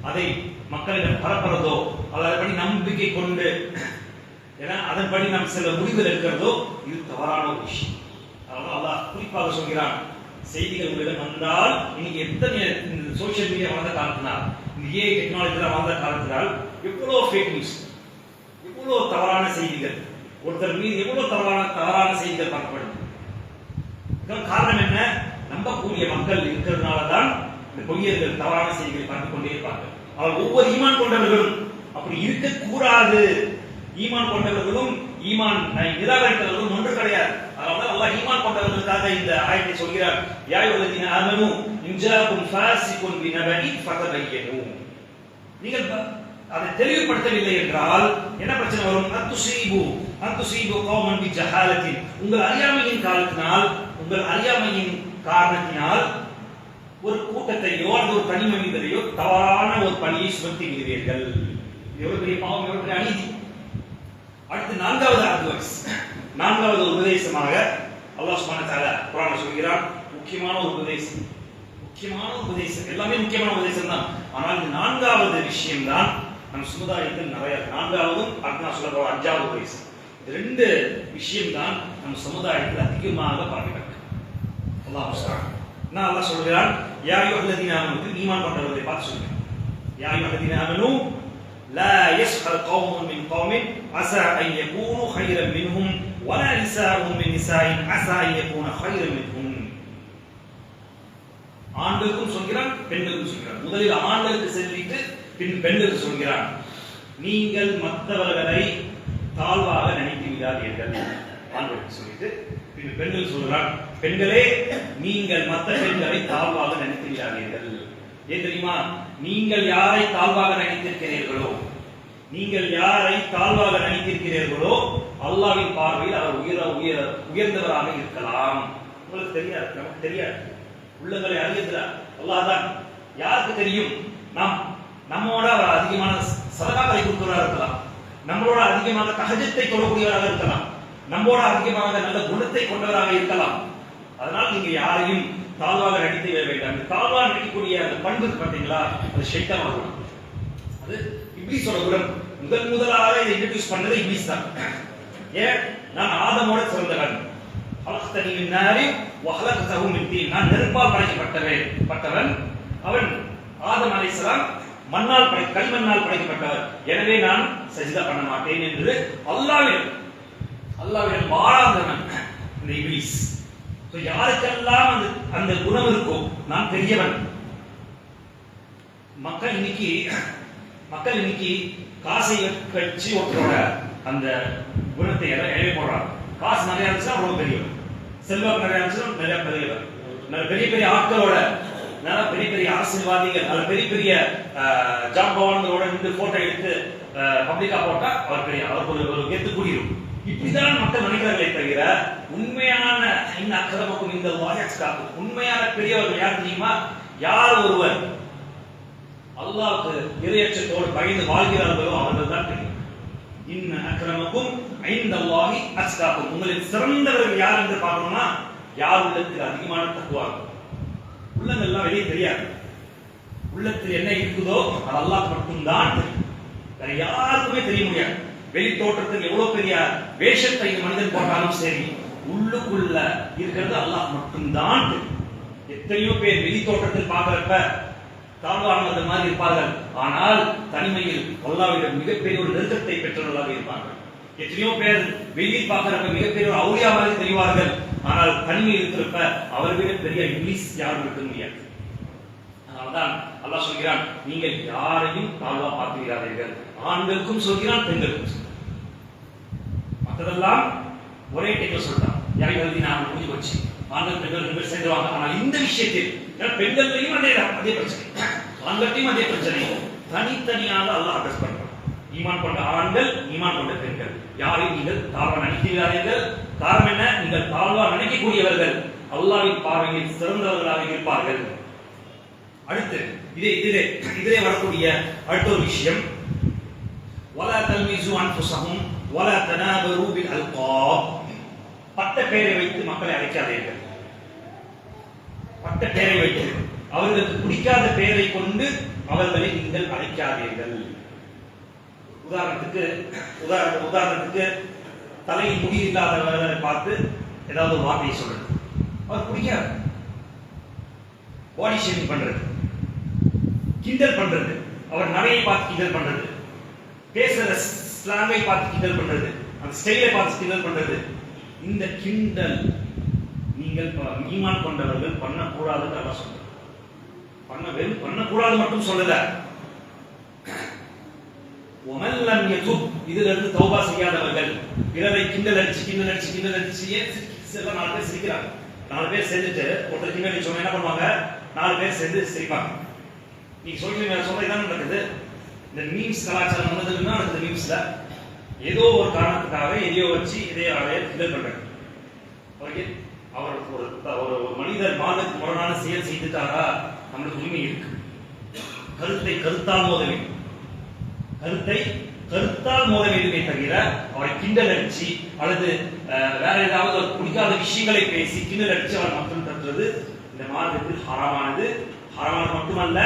அதை மக்களிடம் பரப்புறதோ அதன்படி நம்பிக்கை கொண்டு அதன்படி நாம் சில முடிவுகள் எடுக்கிறதோ இது தவறான ஒரு விஷயம். அதனால அல்லாஹ் குறிப்பாக சொல்கிறான், செய்திகள் உங்களிடம் வந்தால், இன்னைக்கு எத்தனை சோசியல் மீடியா வளர்ந்த காலத்தினால், இந்த ஏஐ டெக்னாலஜி வளர்ந்த காலத்தினால் எவ்வளவு ஃபேக் நியூஸ், எவ்வளவு தவறான செய்திகள், ஒருத்தர் மீது எவ்வளவு தவறான செய்திகள் பார்க்கப்படுது. காரணம் என்ன, நம்பக்கூடிய மக்கள் இருக்கிறதுனால தான் இந்த பொய்யர்கள் தவறான செய்திகளை பார்த்துக் கொண்டே இருப்பார்கள். அவர் ஒவ்வொரு ஈமான் கொண்டவர்களும் அப்படி இருக்கக்கூடாது. ஈமான் கொண்டவர்களும் ஈமான் நிராகரித்தவர்களும் ஒன்று கிடையாது. அதனால அல்லாஹ் ஈமான் கொண்டவர்களுக்காக இந்த ஆயத்தை சொல்கிறார், யா அய்யுஹல்லதீன ஆமனூ இன் ஜாஅகும் ஃபாஸிகுன் பினபஇன் ஃபதபையனூ. நீங்கள் அதை தெளிவுபடுத்தவில்லை என்றால் என்ன பிரச்சனை வரும், அத்துஸீபு கௌமன் பிஜஹாலத்தின், உங்கள் அறியாமையின் காரணத்தினால் ஒரு கூட்டத்தையோ அல்லது ஒரு தனி மனிதரையோ தவறான ஒரு பணியை சுமத்தி விடுவீர்கள். எவ்வளவு பெரிய பாவம், எவ்வளவு பெரிய அநீதி. அடுத்து நான்காவது உபதேசமாக அல்லாஹ் சுப்ஹானஹு வ தஆலா குர்ஆன்ல சொல்கிறான், முக்கியமான உபதேசம், எல்லாமே முக்கியமான உபதேசம் தான். ஆனால் இந்த நான்காவது விஷயம் தான் நம் சமுதாயத்தில் நிறைய, நான்காவதும் அண்ணா சொல்ல போற அஞ்சாவது உபதேசம், ரெண்டு விஷயம் தான் நம் சமுதாயத்தில் அதிகமாக பரவிட்டு அல்லாஹ் முஸ்தஆன். நான் அல்லாஹ் சொல்கிறான், யா அய்யுஹல்லதீன ஆமனூ, ஈமான் கொண்டவர்களை பார்த்து சொல்கிறான், யா அய்யுஹல்லதீன ஆமனூ லா யஸ்ஹர் கௌமுன் மின் கௌமின் அஸா அன் யகூனு கைரன் மின்ஹும் வலா நிசாஉன் மின் நிசாஇன் அஸா அன் யகூன கைரன் மின்ஹும். ஆண்களுக்கும் சொல்கிறான், பெண்களுக்கும் சொல்கிறான். முதலில் ஆண்களுக்கு சொல்லிட்டு பின் பெண்களுக்கு சொல்கிறான், நீங்கள் மற்றவர்களை தாழ்வாக நினைத்து விடாதீர்கள். ஆண்களுக்கு சொல்லிட்டு பின் பெண்கள் சொல்கிறான், பெண்களே நீங்கள் மற்ற பெண்களை தாழ்வாக நினைத்து விடாதீர்கள். ஏன் தெரியுமா, நீங்கள் யாரை தாழ்வாக நினைத்திருக்கிறீர்களோ அல்லாஹ்வின் பார்வையில் அவர் உயர்ந்தவராக இருக்கலாம். உங்களுக்கு தெரியாது, நமக்கு தெரியாது, உள்ளங்களை அறியகிறார் அல்லாஹ் தான். யாருக்கு தெரியும், நம்மோட அவர் அதிகமான சதகாக்களை கொடுக்கிறவராக இருக்கலாம், நம்மளோட அதிகமாக தஹஜ்ஜத்தை தொழக்கூடியவராக இருக்கலாம், நம்மோட அதிகமாக நல்ல குணத்தை கொண்டவராக இருக்கலாம். அதனால் நீங்க யாரையும் தாழ்வாக நடித்து வேண்டாம். தாழ்வாக நடிக்கக்கூடிய அந்த பண்பு பார்த்தீங்களா, அது ஷைத்தானோட குணம், அது இப்லீஸோட குணம். முதலாக இதை இன்ட்ரோடியூஸ் பண்ணது இப்லீஸ் தான். ஏன், நான் ஆதமோட சிறந்தவன், ஹலக்தனி மின் நாரின் வ ஹலக்தஹு மின் தீன், நான் நெருப்பால் படைக்கப்பட்டவன், அவன் ஆதம் அலைஹிஸ்ஸலாம் களிமண்ணால் படைக்கப்பட்டவர், எனவே நான் சஜ்தா பண்ண மாட்டேன் என்று அல்லாஹ்விடம் வாழாதவன் இந்த இப்லீஸ். யாருக்கெல்லாம் அந்த குணம் இருக்கோ, நான் பெரியவன். மக்கள் இன்னைக்கு காசை கட்சி ஒருத்தரோட அந்த குணத்தை எல்லாம் இழை போடுறாங்க. காசு நிறைய இருந்துச்சுன்னா ரொம்ப பெரியவர், செல்வம் நிறைய இருந்துச்சுன்னா நிறைய பெரியவர், பெரிய பெரிய ஆட்களோட, பெரிய பெரிய அரசியல்வாதிகள், அல்ல பெரிய பெரிய ஜாம்பவான்களோட இருந்து போட்டோ எடுத்து பப்ளிக்கா போட்டா அவர் பெரிய, அவருக்கு ஒரு கெத்து கூடிரும். இப்படிதான் மக்கள் நினைக்கிறார்களே தவிர உண்மையான அக்கிரமக்கும் இந்த உண்மையான பெரியவர்கள் யார் தெரியுமா? யார் ஒருவர் அல்லாஹ்வுக்கு இறையச்சத்தோடு பயந்து வாழ்கிறார்களோ அவர்கள் தான் தெரியும். இன்ன அக்ரமக்கும் இன்தல்லாஹி அத்காக்கும். உங்களில் சிறந்தவர்கள் யார் என்று பார்க்கணும்னா யார் உள்ளத்தில் அதிகமான தக்வா. உள்ளங்கள்லாம் வெளியே தெரியாது, உள்ளத்தில் என்ன இருக்குதோ அது அல்லாஹ் மட்டும்தான் தெரியும், வேற யாருக்குமே தெரிய முடியாது. வெளி தோற்றத்துக்கு எவ்வளவு பெரிய வேஷத்தை இந்த மனிதன் போட்டாலும் சரி, உள்ளுக்குள்ள இருக்கிறது அல்லாஹ் மட்டும்தான் தெரியும். எத்தனையோ பேர் வெளி தோற்றத்தில் பார்க்கிறப்ப தாழ்வானவர்கள் மாதிரி இருப்பார்கள், ஆனால் தனிமையில் அல்லாஹ்விடம் மிகப்பெரிய ஒரு நெருக்கத்தை பெற்றவர்களாக இருப்பார்கள். எத்தனையோ பேர் வெளியில் பார்க்கிறப்ப மிகப்பெரிய ஒரு அவுலியா மாதிரி தெரிவார்கள், ஆனால் தனிமையில் இருக்கிறப்ப அவர்களை பெரிய இங்கிலீஷ் யாரும் இருக்க முடியாது. அதனால்தான் அல்லாஹ் சொல்கிறான், நீங்கள் யாரையும் தாழ்வா பார்த்து விடாதீர்கள். ஆண்களுக்கும் சொல்கிறான், பெண்களுக்கும் சொல்கிறான். மற்றதெல்லாம் ஒரே டைம்ல சொல்றான், யாரை நான் முடிஞ்சு வச்சு ஆண்கள் பெண்கள் ரெண்டு பேர் சேர்ந்துவாங்க. ஆனால் இந்த விஷயத்தில் பெண்களையும் அதே பிரச்சனை, ஆண்களையும் அதே பிரச்சனை, தனித்தனியாக அல்லாஹ் அட்ரஸ் பண்றான். ஈமான் கொண்ட ஆண்கள், ஈமான் கொண்ட பெண்கள், யாரையும் நீங்கள் தாழ்வா நினைக்கிறார்கள். காரணம் என்ன? நீங்கள் தாழ்வா நினைக்கக்கூடியவர்கள் அல்லாஹ்வின் பார்வையில் சிறந்தவர்களாக இருப்பார்கள். அடுத்து இதிலே வரக்கூடிய அடுத்த ஒரு விஷயம், வலா தல்மிசு அன்ஃபுஸஹும் வலா தனாபரு பில் அல்காப். பட்ட பெயரை வைத்து மக்களை அழைக்காதீர்கள். பட்ட பெயரை வைத்து அவர்களுக்கு பிடிக்காத பெயரை கொண்டு அவர்களை நீங்கள் அழைக்காதீர்கள். உதாரணத்துக்கு தலையில் முடி இல்லாதவர்களை பார்த்து ஏதாவது ஒரு வார்த்தையை சொல்றது, அவர் பிடிக்காது. பாடி ஷேமிங் பண்றது, கிண்டல் பண்றது, அவர் நடையை பார்த்து கிண்டல் பண்றது, பேசுற ஸ்லாங்கை பார்த்து கிண்டல் பண்றது, அந்த ஸ்டைலை பார்த்து கிண்டல் பண்றது. இந்த கிண்டல் நீங்கள் ஈமான் கொண்டவர்கள் பண்ணக்கூடாதுன்னு அல்லாஹ் சொல்றார். பண்ணக்கூடாது மட்டும் சொல்லல, ஒமல்லம் யதுப், இதுல இருந்து தௌபா செய்யாதவர்கள், பிறரை கிண்டல் அடிச்சு சில 4 பேர் சிரிக்கிறாங்க. 4 பேர் சேர்ந்துட்டு ஒருத்தர் கிண்டல் சொன்னா என்ன பண்ணுவாங்க? 4 பேர் சேர்ந்து சிரிப்பாங்க. நீங்க சொல்றது என்ன நடக்குது? இந்த மீம்ஸ் கலாச்சாரம் வந்ததுன்னா அந்த மீம்ஸ்ல ஏதோ ஒரு காரணத்துக்காக எதையோ வச்சு இதையாவே கிண்டல் பண்றாங்க. அவர் ஒரு மனிதர் மாதத்துக்கு முரணான செயல் செய்துட்டாரா, நம்மளுக்கு உரிமை இருக்கு. கருத்தை கருத்தால் மோத வேண்டும், கருத்தை கருத்தால் மோத வேண்டுமே தவிர அவரை கிண்டல் அடிச்சு அல்லது வேற ஏதாவது பிடிக்காத விஷயங்களை பேசி கிண்டல் அடிச்சு அவர் மக்கள் தட்டுறது இந்த மார்க்கத்தில் ஹராமானது. ஹராமானது மட்டுமல்ல,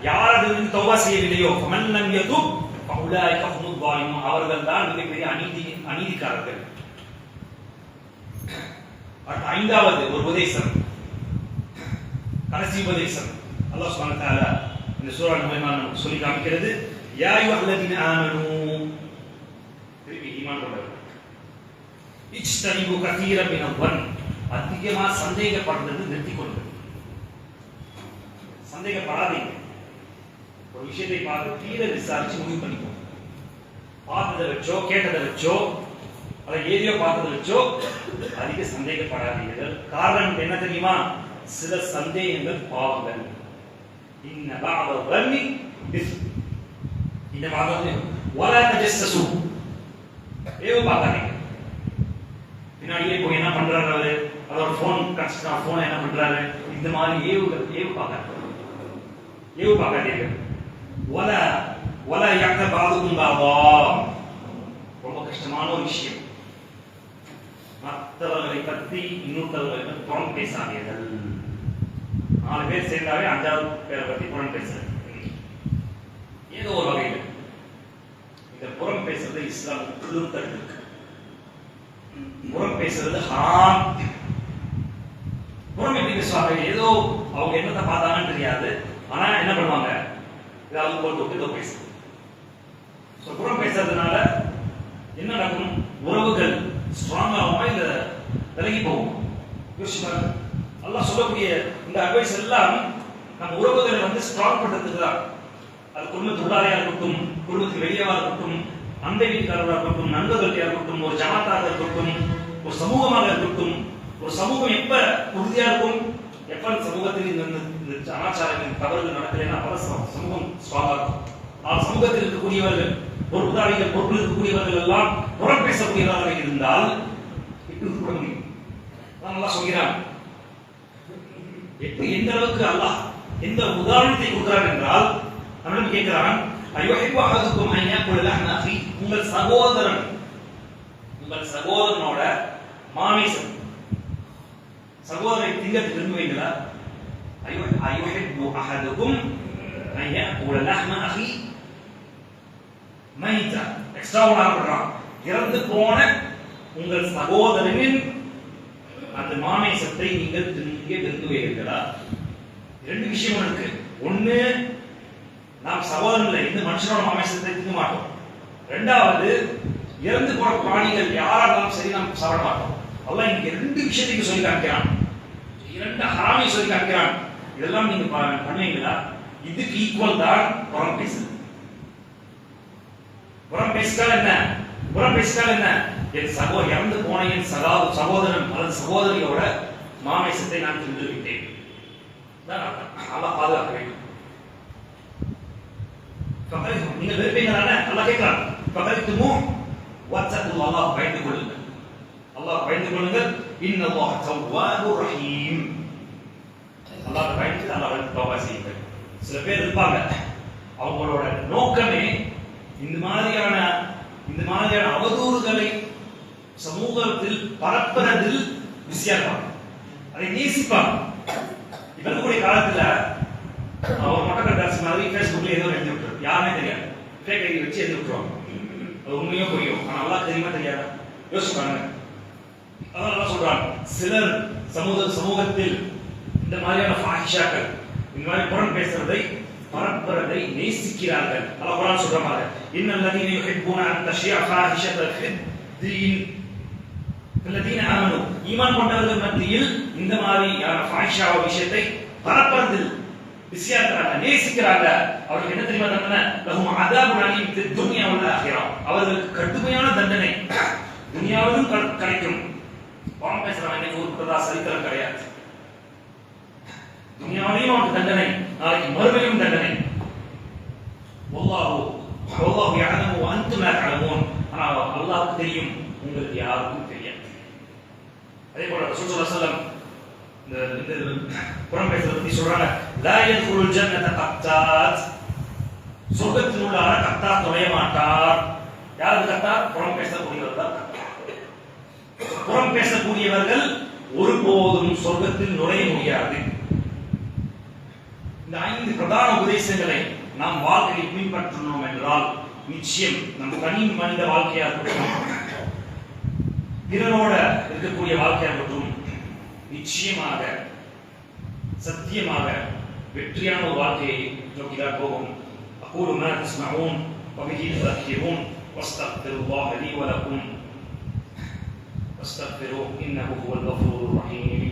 யார் அதிலிருந்து தௌபா செய்யவில்லையோ ஃபமன் யதுப் ஃபஉலாயிக ஹுமுல் ஸாலிமூன், அவர்கள் தான் மிகப்பெரிய அநீதிக்காரர்கள். ஐந்தாவது ஒரு உபதேசம், கடைசி உபதேசம் அல்லாஹ் சுப்ஹானஹு வ தஆலா இந்த சூரா மூலமா நமக்கு சொல்லி காமிக்கிறது, யா அய்யுஹல்லதீன ஆமனூ, திருப்பி ஈமான் கொண்டவர்கள், இஜ்தனிபு கதீரன் மினல் வன், அதிகமா சந்தேகப்படுறது நிறுத்திக் கொள்ளுங்கள். சந்தேகப்படாதீங்க. ஒரு விஷயத்தை பார்த்து தீர விசாரிச்சு முடிவு பண்ணிக்கோங்க. பார்த்ததை வச்சோ கேட்டதை வச்சோ அதை ஏதியோ பார்த்ததை வச்சோ அதிக சந்தேகப்படாதீர்கள். காரணம் என்ன தெரியுமா? சில சந்தேகங்கள் பாவங்கள். இன்ன பஅத ظنி இஸ்ம், இன்ன பஅத வலா தஜஸ்ஸஸு, ஏவ பார்க்காதீங்க. பின்னாடியே போய் என்ன பண்றாரு அவரு, அதோட போன் கஷ்டா போன் என்ன பண்றாரு, இந்த மாதிரி ஏவு பார்க்காதீர்கள். வலா யக்த பாதுகும் பாவா, ரொம்ப கஷ்டமான ஒரு விஷயம். மற்றவர்களை பற்றி இன்னொருத்தவர்களை புறம் பேசாதீர்கள். 4 பேர் சேர்ந்தாவே 5வது பேரை பற்றி புறம் பேசுறது. ஏதோ ஒரு வகையில் இந்த புறம் பேசுறது இஸ்லாம் முற்றிலும் தடுத்திருக்கு. புறம் பேசுறது ஹராம். புறம் எப்படி பேசுவாங்க? ஏதோ அவங்க என்னத்தை பார்த்தாங்கன்னு தெரியாது, ஆனா என்ன பண்ணுவாங்க, ஏதாவது போட்டு ஏதோ பேசுறது. புறம் பேசுறதுனால என்ன நடக்கும்? உறவுகள் ஸ்ட்ராங் ஆகுமா இல்ல விலகி போகும்? யோசிப்பாங்க. அல்லாஹ் சொல்லக்கூடிய இந்த அட்வைஸ் எல்லாம் நம்ம உறவுகளை ஸ்ட்ராங் பண்றதுக்கு தான். அது குடும்பத்துள்ளாரையா இருக்கட்டும், குடும்பத்துக்கு வெளியவா இருக்கட்டும், அந்த வீட்டுக்காரராக இருக்கட்டும், நண்பர்களையா இருக்கட்டும், ஒரு ஜமாத்தாக இருக்கட்டும், ஒரு சமூக விட்டும் ஒரு சமூகம் எப்ப உறுதியா இருக்கும்? எப்ப சமூகத்தில் இந்த அனாச்சாரங்கள் தவறுகள் நடக்கலைன்னா அப்ப சமூகம் ஸ்ட்ராங்கா இருக்கும். சமூகத்தில் இருக்கக்கூடியவர்கள் பொறுப்புதாரிகள் பொறுப்பில் இருக்கக்கூடியவர்கள் எல்லாம் புறம் பேசக்கூடியவர்களாக இருந்தால் கூட முடியும். நல்லா சொல்கிறான். எப்படி எந்த அளவுக்கு அல்லாஹ் எந்த உதாரணத்தை கொடுக்கிறான் என்றால் நம்மளும் கேட்கிறான், அய்யுஹிப்பு அன் யாக்குல லஹ்ம அஹி, உங்கள் சகோதரனோட மாமிசம் சகோதரனை திங்க விரும்புவீங்களா? அய்யுஹிப்பு அஹதுக்கும் அன் யாக்குல லஹ்ம அஹி மைதா. எக்ஸ்ட்ரா பண்றான், இறந்து போன உங்கள் சகோதரனின் அந்த மாமிசத்தை நீங்கள் திங்க விரும்புவீர்களா? ரெண்டு விஷயம் இருக்கு. ஒண்ணு, நாம் சகோதரன்ல இந்த மனுஷனோட மாமிசத்தை திங்க மாட்டோம். ரெண்டாவது, இறந்து போன பிராணிகள் யாரா இருந்தாலும் சரி நாம் சாப்பிட மாட்டோம். அல்லாஹ் இங்க ரெண்டு விஷயத்தையும் சொல்லி காமிக்கிறான், இரண்டு ஹராமை சொல்லி காமிக்கிறான். இதெல்லாம் நீங்க பண்ணுவீங்களா? இதுக்கு ஈக்குவல் தான் புறம் பேசுது. புறம் பேசிட்டால் என்ன? புறம் பேசிட்டால் என்ன? என் இறந்து போன என் சகோதரன் அல்லது சகோதரியோட மாமிசத்தை நான் தின்று விட்டேன். அல்லாஹ் பாதுகாக்க வேண்டும். நீங்க வெறுப்பீங்களான அல்லாஹ் கேட்கிறான், பகலித்துமோ வத்தகுல், அல்லாஹ் பயந்து கொள்ளுங்கள், அல்லாஹ் பயந்து கொள்ளுங்கள். இன்னல்லாஹ் தவ்வாபுர் ரஹீம், அல்லாஹ் பயந்து அல்லாஹ் தௌபா செய்யுங்கள். சில பேர் இருப்பாங்க, அவங்களோட நோக்கமே இந்த மாதிரியான அவதூறுகளை சமூகத்தில் பரப்புறதில் பிஸியா இருப்பாங்க, அதை நேசிப்பாங்க. இப்ப இருக்கக்கூடிய காலத்துல அவர் மொட்டை டான்ஸ் மாதிரி ஃபேஸ்புக்ல ஏதோ எழுதி விட்டுரு, யாருமே தெரியாது, ஃபேக் ஐடி வச்சு எழுதி விட்டுருவாங்க. அது உண்மையோ பொய்யோ, ஆனா நல்லா தெரியுமா தெரியாதா யோசிச்சு பாருங்க. அதான் சொல்றாங்க, சிலர் சமூகத்தில் இந்த மாதிரியான ஃபாஹிஷாக்கள், இந்த மாதிரி புறம் பேசுறதை பரப்புறதை நேசிக்கிறார்கள். அல்லாஹ் குர்ஆன் சொல்ற மாதிரி, இன்னல்லதீன யுஹிப்பூன அன் தஷியா ஃபாஹிஷத ஃபித்தீன் அல்லதீன ஆமனு, ஈமான் கொண்டவர்கள் மத்தியில் இந்த மாதிரியான ஃபாஹிஷா விஷயத்தை பரப்புறதில் பிஸியா இருக்கிறாங்க, நேசிக்கிறாங்க. அவர்களுக்கு என்ன தெரியுமா தண்டனை? லஹும் அஸாபுன் அலீம் ஃபித் துன்யா வல் ஆখিরা, அவர்களுக்கு கடுமையான தண்டனை துன்யாவிலும் கிடைக்கும். புறம் பேசுறவன் இன்னைக்கு ஒரு சரித்திரம் கிடையாது. துன்யாவிலும் அவனுக்கு தண்டனை, நாளைக்கு மறுமையிலும் தண்டனை. வல்லாஹு யஅலமு வ அன்தும் லா தஅலமூன், ஆனால் அல்லாஹ்வுக்கு தெரியும், உங்களுக்கு யாருக்கும் தெரியாது. அதே போல ரசூல் ஸல்லல்லாஹு அலைஹி வஸல்லம் இந்த புறம் பேசுறத பத்தி சொல்றாங்க, லா யதுகுலுல் ஜன்னத கத்தாத், சொர்க்கத்தில் உள்ள கத்தாத் நுழைய மாட்டார். யாரு கத்தார்? புறம் பேசக்கூடியவர்கள் தான். புறம் பேசக்கூடியவர்கள் ஒருபோதும் சொர்க்கத்தில் நுழைய முடியாது. இந்த 5 பிரதான உபதேசங்களை நாம் வாழ்க்கையில் பின்பற்றணும் என்றால் நிச்சயம் நம் தனி மனித வாழ்க்கையா இருக்கட்டும், பிறரோட இருக்கக்கூடிய வாழ்க்கையா இருக்கட்டும், நிச்சயமாக சத்தியமாக வெற்றியான ஒரு வாழ்க்கையை நோக்கிதான் போகும். அகூலு மா தஸ்மஊன் வ பிஹி தذكرون வஸ்தக்ஃபிருல்லாஹ லீ வ லகும் வஸ்தக்ஃபிருஹு இன்னஹு ஹுவல் கஃபூருர் ரஹீம்.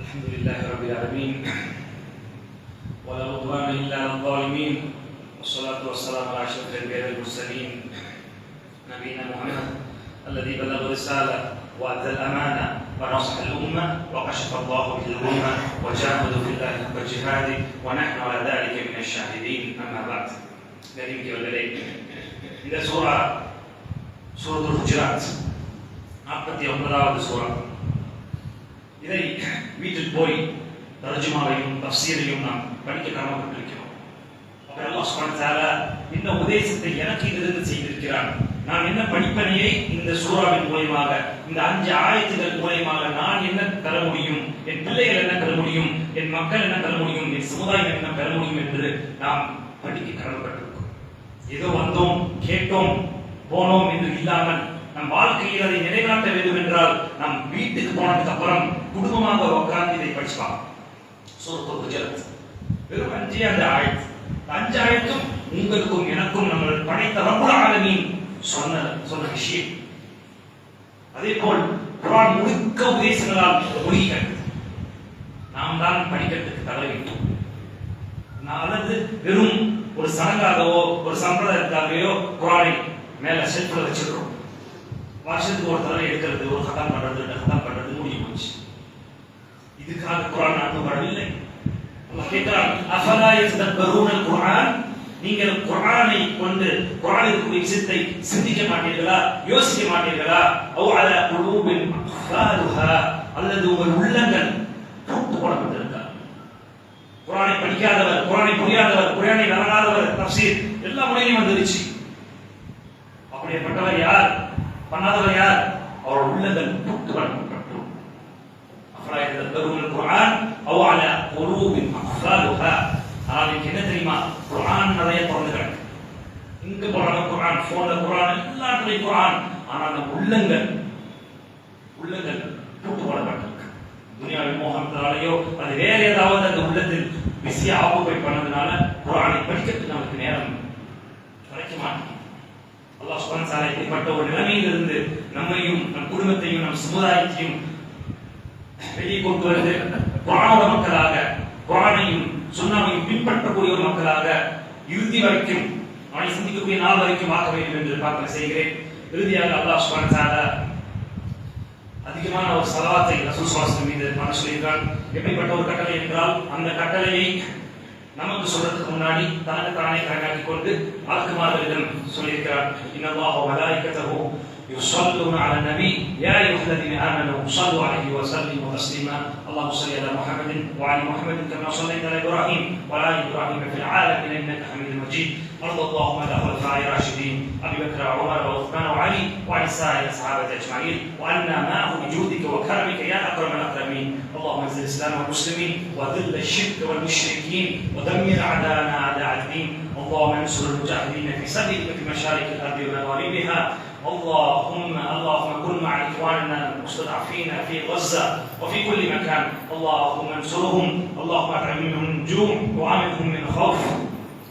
الحمد لله رب العالمين ولا عدوان إلا على الظالمين والصلاة والسلام على أشرف الأنبياء والمرسلين نبينا محمد الذي بلغ الرسالة وأدى الأمانة ونصح الأمة وكشف الله به الأمة وجاهد في الله حق جهاده ونحن على ذلك من الشاهدين. أما بعد கரிமிக்கு வல்லலே, இந்த சூரா சூரத்துல் ஹுஜராத் 49வது சூரா. இதை வீட்டில் போய் தர்ஜுமாவையும் தஃசீரையும் நாம் படிக்க கடமைப்பட்டிருக்கிறோம். அப்ப அல்லாஹ் சுப்ஹானஹு வ தஆலா இந்த உபதேசத்தை எனக்கு இதிலிருந்து செய்திருக்கிறான். நான் என்ன படிப்பனையை இந்த சூறாவின் மூலமாக, இந்த 5 ஆயத்துகள் மூலமாக நான் என்ன பெற முடியும், என் பிள்ளைகள் என்ன பெற முடியும், என் மக்கள் என்ன பெற முடியும், என் சமுதாயம் என்ன பெற முடியும் என்று நாம் படிக்க கடமைப்பட்டிருக்கிறோம். ஏதோ வந்தோம் கேட்டோம் போனோம் என்று இல்லாமல் நம் வாழ்க்கையில் அதை நிறைவேற்ற வேண்டும் என்றால் நம் வீட்டுக்கு போனதுக்கு அப்புறம் குடும்பமாக உட்கார்ந்து இதை படிச்சுப்பாங்க. சூரத்துல் ஹுஜராத் வெறும் 5 ஆயத்து. 5 ஆயத்தும் உங்களுக்கும் எனக்கும் நம்ம படைத்த ரப்புல் ஆலமீன் சொன்ன விஷயம். அதே போல் குர்ஆன் முழுக்க உபதேசங்களால் ஒழுகிறது. நாம் தான் படிக்கிறதுக்கு தவறிவிட்டோம். அல்லது வெறும் ஒரு சடங்காகவோ ஒரு சம்பிரதாயத்துக்காகவோ குர்ஆனை மேல ஷெல்ஃப்ல வச்சிருக்கோம். வருஷத்துக்கு ஒரு தடவை எடுக்கிறது, ஒரு கதம் பண்றது, கதம் பண்றது முடிஞ்சு போச்சு. இதுக்காக குர்ஆன் அனுப்பப்படவில்லை. அல்லாஹ் கேட்கிறான், அஃபலா யதபரூனல் குர்ஆன், நீங்கள் குர்ஆனை கொண்டு குர்ஆனுடைய விஷயத்தை சிந்திக்க மாட்டீர்களா, யோசிக்க மாட்டீர்களா? அவ் அலா குலூபின் அக்ஃபாலுஹா, அல்லது உங்கள் உள்ளங்கள் பூட்டு போடப்பட்டிருக்கா? குர்ஆனை படிக்காதவர், குர்ஆனை புரியாதவர், குர்ஆனை விளங்காதவர், தஃசீர் எல்லா முறையிலும் வந்துருச்சு. அப்படிப்பட்டவர் யார்? பண்ணாதவர் யார்? அவர் உள்ளங்கள் பூட்டு போடப்பட்டு. அஃபலா யதபரூனல் குர்ஆன் அவ் அலா குலூபின் அக்ஃபாலுஹா. ஆனால் என்ன தெரியுமா, குர்ஆன் நிறைய திறந்து கிடக்கு. இங்க போறாங்க குர்ஆன், போன்ல குர்ஆன், எல்லாத்துலயும் குர்ஆன். ஆனால் அந்த உள்ளங்கள் பூட்டு போடப்பட்டிருக்கு. துனியாவின் மோகத்தாலேயோ அது வேற ஏதாவது அந்த உள்ளத்தில் பிஸியா ஆக்குபை பண்ணதுனால குர்ஆனை படிக்கிறதுக்கு நமக்கு நேரம் கிடைக்க மாட்டேங்குது. அல்லாஹ் சுப்ஹானஹு வ தஆலா இப்படிப்பட்ட ஒரு நிலைமையிலிருந்து நம்மையும் நம் குடும்பத்தையும் நம் சமுதாயத்தையும் வெளியே கொண்டு வந்து குர்ஆனோட மக்களாக, குர்ஆனையும் சுன்னாவையும் பின்பற்றக்கூடிய ஒரு மக்களாக இறுதி வரைக்கும் அவனை சந்திக்கக்கூடிய நாள் வரைக்கும் ஆக்க வேண்டும் என்று பார்க்க செய்கிறேன். இறுதியாக அல்லாஹ் சுப்ஹானஹு வ தஆலா அதிகமான ஒரு ஸலவாத்தை ரசூல் ஸல்லல்லாஹு அலைஹி வஸல்லம் மீது பண்ண சொல்லியிருக்கார். எப்படிப்பட்ட ஒரு கட்டளை என்றால், அந்த கட்டளையை நமக்கு சொல்றதுக்கு முன்னாடி தனக்கு தானே கணக்காக்கிக் கொண்டு ஆக்குமார்களிடம் சொல்லியிருக்கிறார். இன்னல்லாஹு வ மலாயிகத்தஹு يصلون على النبي يا أيها الذين آمنوا صلوا عليه وسلموا تسليما اللهم صل على محمد وعلى محمد كما صليت على إبراهيم وعلى آل إبراهيم في العالمين إنك حميد مجيد وارض اللهم عن الخلفاء الراشدين أبي بكر وعمر وعثمان وعلي وعن سائر الصحابة أجمعين وعنا معهم بجودك وكرمك يا أكرم الأكرمين اللهم انزل الإسلام والمسلمين وذل الشرك والمشركين ودمر أعداءنا أعداء الدين اللهم انصر المجاهدين في سبيلك في مشارق الأرض ومغاربها اللهم كن مع إخواننا المستضعفين في غزة وفي كل مكان اللهم انصرهم اللهم أطعمهم من جوع وآمنهم من خوف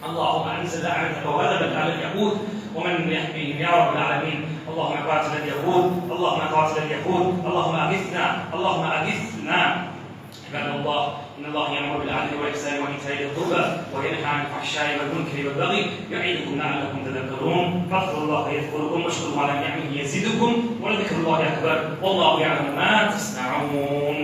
اللهم أنزل لعنتك وغضبك على اليهود ومن يحميهم يا رب العالمين اللهم قاتل اليهود اللهم قاتل اليهود اللهم أغثنا عباد الله إن الله يأمر بالعدل والإحسان وإيتاء ذي القربى وينهى عن الفحشاء والمنكر والبغي يعظكم لعلكم تذكرون فاذكروا الله يذكركم واشكروا على نعمه يزدكم ولذكر الله أكبر والله يعلم ما تصنعون.